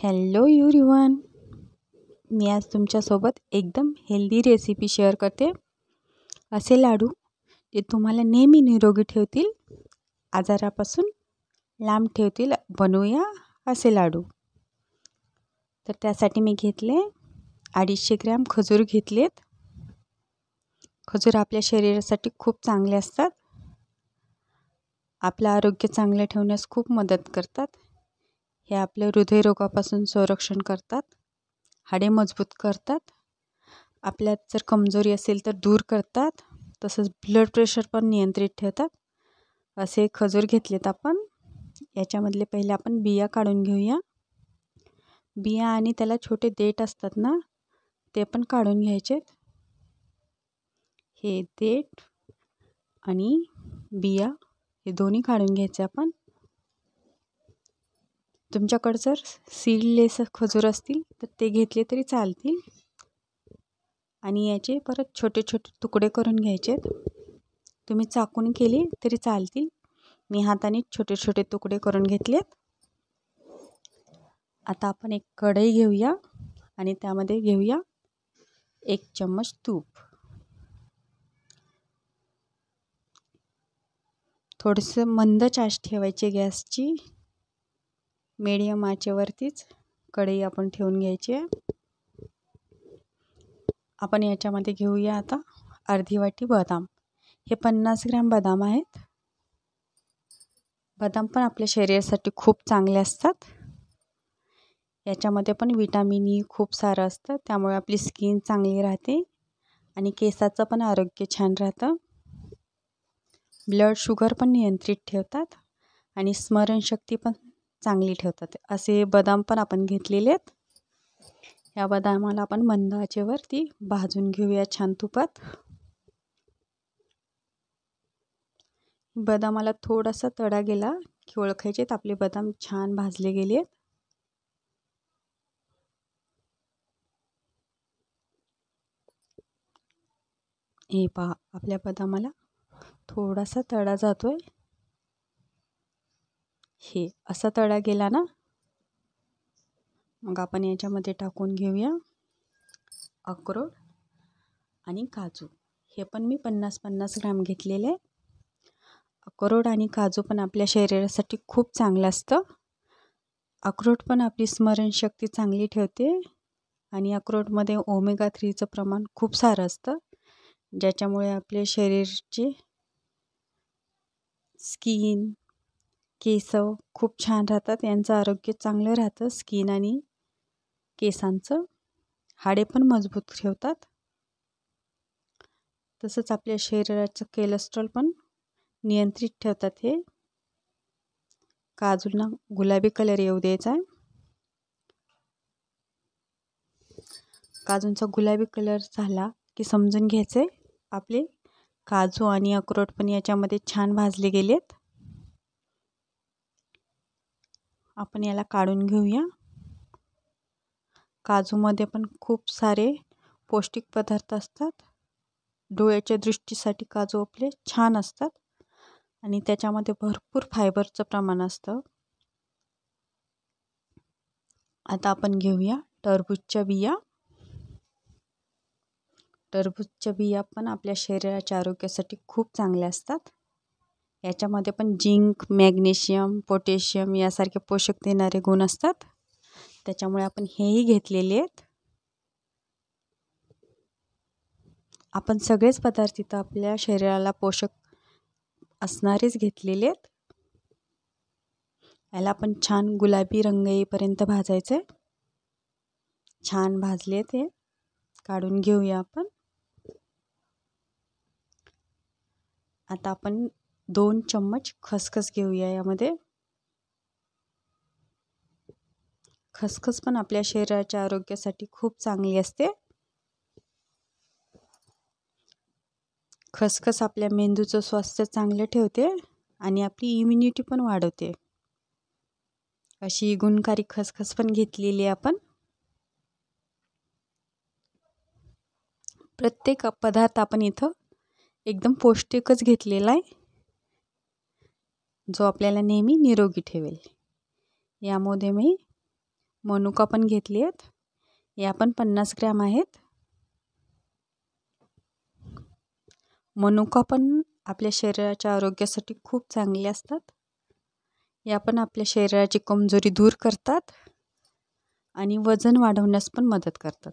Hello everyone. मी आज तुमच्यासोबत एकदम हेल्दी रेसिपी शेअर करते. असे लाडू जे तुम्हाला नेहमी निरोगी ठेवतील, आजारापासून लांब ठेवतील. बनवूया असे लाडू. तर त्यासाठी मी घेतले 250 ग्रॅम खजूर घेतलेत. खजूर आपल्या शरीरासाठी खूप चांगले असतात. आपलं आरोग्य चांगले ठेवण्यास खूप मदत करतात. हे आपले हृदयरोगापासून संरक्षण करतात, हाडे मजबूत करतात, आपल्यात जर कमजोरी असेल तर दूर करतात, तसंच ब्लड प्रेशर पण नियंत्रित ठेवतात. असे खजूर घेतलेत आपण. याच्यामधले पहिले आपण बिया काढून घेऊया. बिया आणि त्याला छोटे देठ असतात ना, ते पण काढून घ्यायचेत. हे देठ आणि बिया हे दोन्ही काढून घ्यायचे आपण. तुमच्याकडे जर सीडलेस खजूर असतील तर ते घेतले तरी चालतील. आणि याचे परत छोटे छोटे तुकडे करून घ्यायचेत. तुम्ही चाकून केले तरी चालतील. मी हाताने छोटे छोटे तुकडे करून घेतलेत. आता आपण एक कढई घेऊया आणि त्यामध्ये घेऊया 1 चम्मच तूप. थोडंसं मंद आच ठेवायची गॅसची. मीडियम आचेवरतीच कढई आपण ठेवून घ्यायची आहे. आपण याच्यामध्ये घेऊया आता अर्धी वाटी बदाम. हे 50 ग्रॅम बदाम आहेत. बदाम पण आपल्या शरीरासाठी खूप चांगले असतात. याच्यामध्ये पण विटॅमिन ई खूप सारं असतं, त्यामुळे आपली स्किन चांगली राहते आणि केसाचं पण आरोग्य छान राहतं. ब्लड शुगर पण नियंत्रित ठेवतात आणि स्मरणशक्ती पण चांगली ठेवतात. असे बदाम पण आपण घेतलेले आहेत. या बदामाला आपण मंद आचेवरती भाजून घेऊया छान तुपात. बदामाला थोडासा तडा गेला की ओळखायचेत आपले बदाम छान भाजले गेले. हे पहा, आपल्या बदामाला थोडासा तडा जातोय. हे असा तडा गेला ना, मग आपण याच्यामध्ये टाकून घेऊया अक्रोड आणि काजू. हे पण मी 50-50 ग्रॅम घेतलेले. अक्रोड आणि काजू पण आपल्या शरीरासाठी खूप चांगलं असतं. अक्रोड पण आपली स्मरणशक्ती चांगली ठेवते आणि अक्रोडमध्ये ओमेगा 3चं प्रमाण खूप सारं असतं, ज्याच्यामुळे आपले शरीरचे स्किन, केस खूप छान राहतात. यांचं आरोग्य चांगलं राहतं. स्किन आणि केसांचं. हाडे पण मजबूत ठेवतात. तसंच आपल्या शरीराचं कोलेस्ट्रॉल पण नियंत्रित ठेवतात. हे काजूला गुलाबी कलर येऊ द्यायचा आहे. काजूंचा गुलाबी कलर झाला की समजून घ्यायचे आपले काजू आणि अक्रोड पण याच्यामध्ये छान भाजले गेलेत. आपण याला काढून घेऊया. काजूमध्ये पण खूप सारे पौष्टिक पदार्थ असतात. डोळ्याच्या दृष्टीसाठी काजू आपले छान असतात आणि त्याच्यामध्ये भरपूर फायबरचं प्रमाण असतं. आता आपण घेऊया टरबूजच्या बिया. टरबूजच्या बिया पण आपल्या शरीराच्या आरोग्यासाठी खूप चांगल्या असतात. याच्यामध्ये पण झिंक, मॅग्नेशियम, पोटॅशियम यासारखे पोषक देणारे गुण असतात. त्याच्यामुळे आपण हेही घेतलेले आहेत. आपण सगळेच पदार्थ इथं आपल्या शरीराला पोषक असणारेच घेतलेले आहेत. याला आपण छान गुलाबी रंग येईपर्यंत भाजायचं आहे. छान भाजले ते काढून घेऊया आपण. आता आपण 2 चम्मच खसखस घेऊया. यामध्ये खसखस पण आपल्या शरीराच्या आरोग्यासाठी खूप चांगली असते. खसखस आपल्या मेंदूचं स्वास्थ्य चांगलं ठेवते आणि आपली इम्युनिटी पण वाढवते. अशी गुणकारी खसखस पण घेतलेली आहे आपण. प्रत्येक पदार्थ आपण इथं एकदम पौष्टिकच घेतलेला आहे, जो आपल्याला नेहमी निरोगी ठेवेल. यामध्ये मी मनुका पण घेतली आहेत. या पण 50 ग्रॅम आहेत. मनुका पण आपल्या शरीराच्या आरोग्यासाठी खूप चांगले असतात. या पण आपल्या शरीराची कमजोरी दूर करतात आणि वजन वाढवण्यास पण मदत करतात.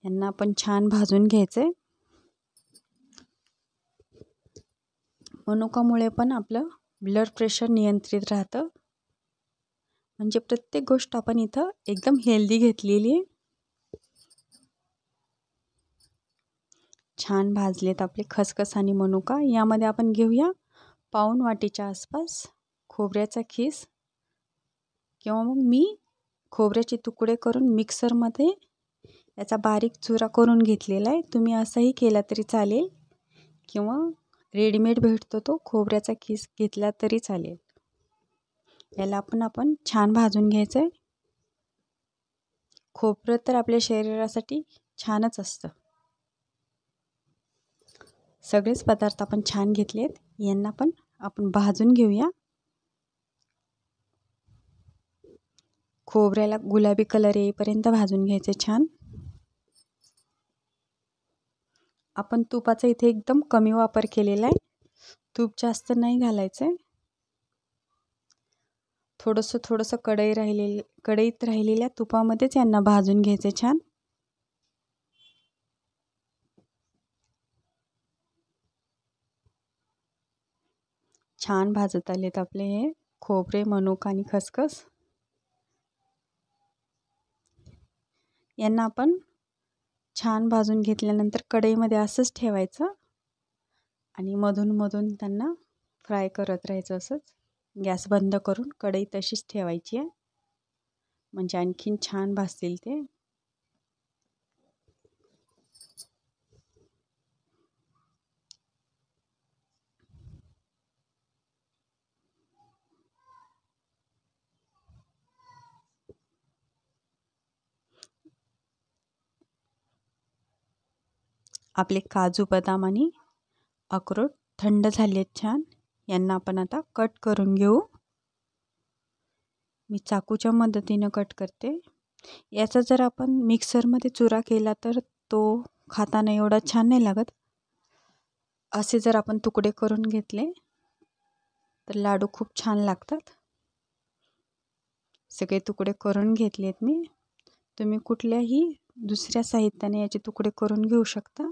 यांना आपण छान भाजून घ्यायचे. मनुकामुळे पण आपलं ब्लड प्रेशर नियंत्रित राहतं. म्हणजे प्रत्येक गोष्ट आपण इथं एकदम हेल्दी घेतलेली आहे. छान भाजलेत आपले खसखस आणि मनुका. यामध्ये आपण घेऊया पाऊण वाटीच्या आसपास खोबऱ्याचा खीस, किंवा मग मी खोबऱ्याचे तुकडे करून मिक्सरमध्ये याचा बारीक चुरा करून घेतलेला आहे. तुम्ही असंही केला तरी चालेल, किंवा रेडीमेड भेटतो तो खोबऱ्याचा खीस घेतला तरी चालेल. याला आपण छान भाजून घ्यायचं आहे. खोबरं तर आपल्या शरीरासाठी छानच असतं. सगळेच पदार्थ आपण छान घेतलेत. यांना पण आपण भाजून घेऊया. खोबऱ्याला गुलाबी कलर येईपर्यंत भाजून घ्यायचे छान. आपण तुपाचा इथे एकदम कमी वापर केलेला आहे. तूप जास्त नाही घालायचं आहे. थोडंसं कढईत राहिलेल्या तुपामध्येच यांना भाजून घ्यायचे छान. छान भाजत आलेत आपले हे खोबरे, मनुका आणि खसखस. यांना आपण छान भाजून घेतल्यानंतर कढईमध्ये असंच ठेवायचं आणि मधून त्यांना फ्राय करत राहायचं. असंच गॅस बंद करून कढई तशीच ठेवायची आहे, म्हणजे आणखीन छान भाजतील ते. आपले काजू, बदाम आणि अक्रोड थंड झालेत छान. यांना आपण आता कट करून घेऊ. मी चाकूच्या मदतीनं कट करते. याचा जर आपण मिक्सरमध्ये चुरा केला तर तो खाताना एवढा छान नाही लागत. असे जर आपण तुकडे करून घेतले तर लाडू खूप छान लागतात. सगळे तुकडे करून घेतलेत मी. तुम्ही कुठल्याही दुसऱ्या साहित्याने याचे तुकडे करून घेऊ शकता.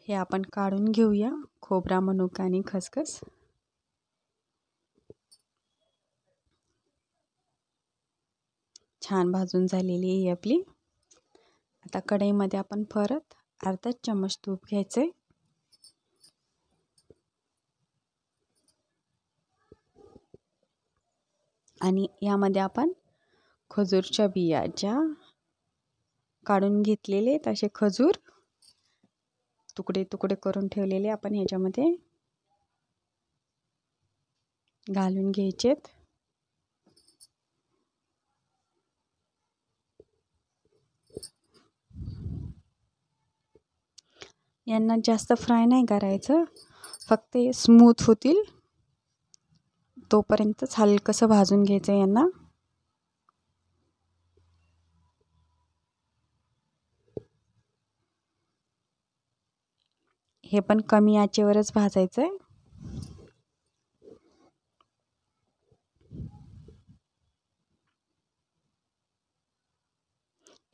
हे आपण काढून घेऊया खोबरा, मनुका आणि खसखस. छान भाजून झालेली आहे आपली. आता कढईमध्ये आपण परत अर्धा चम्मच तूप घ्यायचे आणि यामध्ये आपण खजूरच्या बिया ज्या काढून घेतलेले तसे खजूर तुकडे करून ठेवलेले आपण ह्याच्यामध्ये घालून घ्यायचेत. यांना जास्त फ्राय नाही करायचं, फक्त स्मूथ होतील तोपर्यंतच हलकंसं भाजून घ्यायचं यांना. हे पण कमी आचेवरच भाजायचं आहे.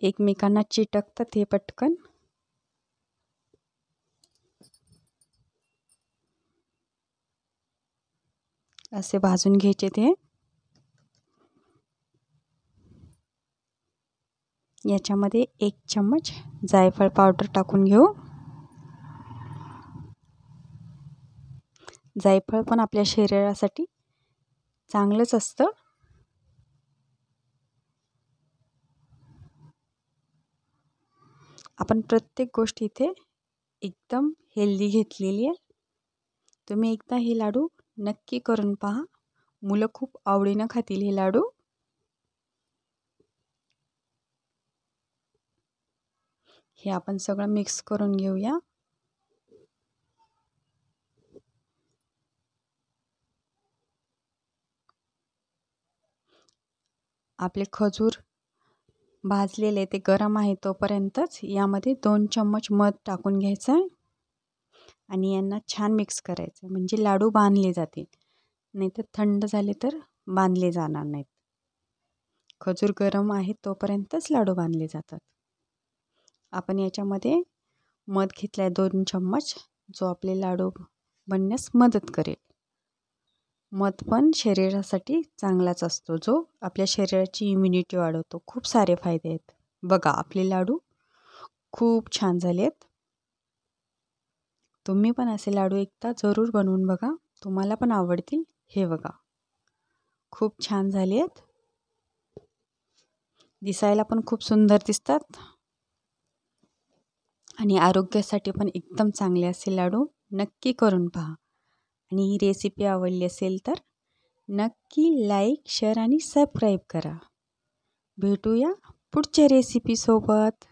एकमेकांना चिटकतात हे पटकन. असे भाजून घ्यायचे ते. याच्यामध्ये 1 चम्मच जायफळ पावडर टाकून घेऊ. जायफळ पण आपल्या शरीरासाठी चांगलंच असतं. आपण प्रत्येक गोष्ट इथे एकदम हेल्दी घेतलेली आहे. तुम्ही एकदा हे लाडू नक्की करून पहा. मुलं खूप आवडीनं खातील हे लाडू. हे आपण सगळं मिक्स करून घेऊया. आपले खजूर भाजलेले ते गरम आहे तोपर्यंतच यामध्ये 2 चम्मच मध टाकून घ्यायचं आहे आणि यांना छान मिक्स करायचं, म्हणजे लाडू बांधले जातील. नाहीतर थंड झाले तर बांधले जाणार नाहीत. खजूर गरम आहे तोपर्यंतच लाडू बांधले जातात. आपण याच्यामध्ये मध घेतला आहे 2 चम्मच, जो आपले लाडू बनण्यास मदत करेल. मध पण शरीरासाठी चांगलाच असतो, जो आपल्या शरीराची इम्युनिटी वाढवतो. खूप सारे फायदे आहेत. बघा आपले लाडू खूप छान झाले आहेत. तुम्ही पण असे लाडू एकदा जरूर बनवून बघा, तुम्हाला पण आवडतील. हे बघा खूप छान झाले आहेत. दिसायला पण खूप सुंदर दिसतात आणि आरोग्यासाठी पण एकदम चांगले असे लाडू नक्की करून पहा. आणि ही रेसिपी आवडली असेल तर नक्की लाईक, शेअर आणि सबस्क्राईब करा. भेटूया पुढच्या रेसिपीसोबत.